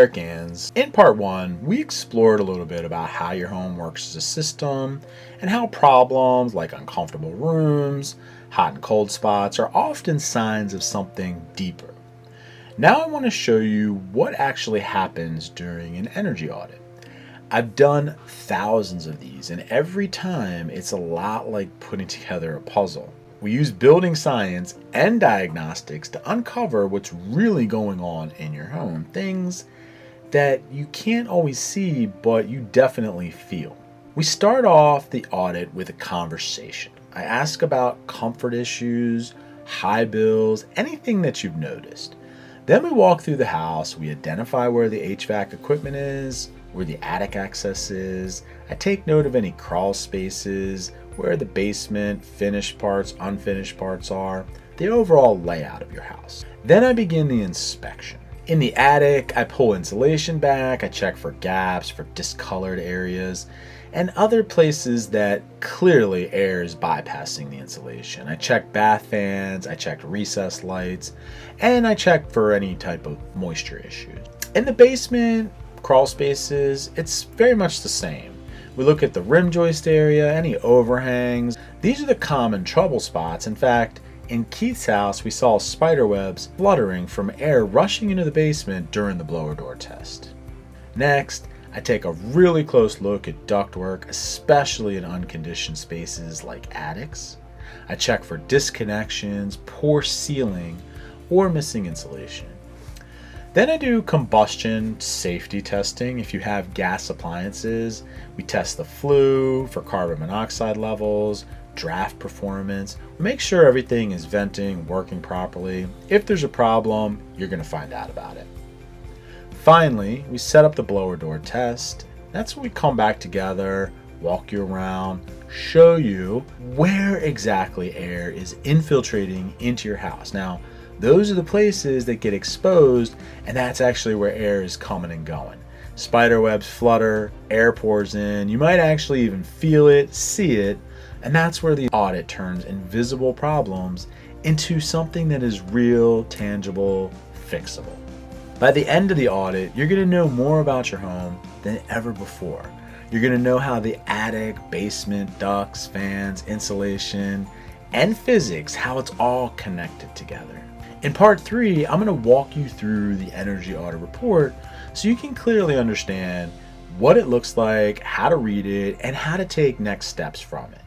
Eric Gans. In part 1, we explored a little bit about how your home works as a system and how problems like uncomfortable rooms, hot and cold spots are often signs of something deeper. Now I want to show you what actually happens during an energy audit. I've done thousands of these, and every time it's a lot like putting together a puzzle. We use building science and diagnostics to uncover what's really going on in your home, things that you can't always see, but you definitely feel. We start off the audit with a conversation. I ask about comfort issues, high bills, anything that you've noticed. Then we walk through the house, we identify where the HVAC equipment is, where the attic access is. I take note of any crawl spaces, where the basement, finished parts, unfinished parts are, the overall layout of your house. Then I begin the inspection. In the attic, I pull insulation back, I check for gaps, for discolored areas, and other places that clearly air is bypassing the insulation. I check bath fans, I check recessed lights, and I check for any type of moisture issues. In the basement, crawl spaces, it's very much the same. We look at the rim joist area, any overhangs. These are the common trouble spots. In fact, in Keith's house, we saw spiderwebs fluttering from air rushing into the basement during the blower door test. Next, I take a really close look at ductwork, especially in unconditioned spaces like attics. I check for disconnections, poor sealing, or missing insulation. Then I do combustion safety testing. If you have gas appliances, we test the flue for carbon monoxide levels, draft performance. We make sure everything is venting, working properly. If there's a problem, you're going to find out about it. Finally, we set up the blower door test. That's when we come back together, walk you around, show you where exactly air is infiltrating into your house. Now, those are the places that get exposed, and that's actually where air is coming and going. Spiderwebs flutter, air pours in, you might actually even feel it, see it, and that's where the audit turns invisible problems into something that is real, tangible, fixable. By the end of the audit, you're going to know more about your home than ever before. You're going to know how the attic, basement, ducts, fans, insulation, and physics, how it's all connected together. In part 3, I'm going to walk you through the energy audit report so you can clearly understand what it looks like, how to read it, and how to take next steps from it.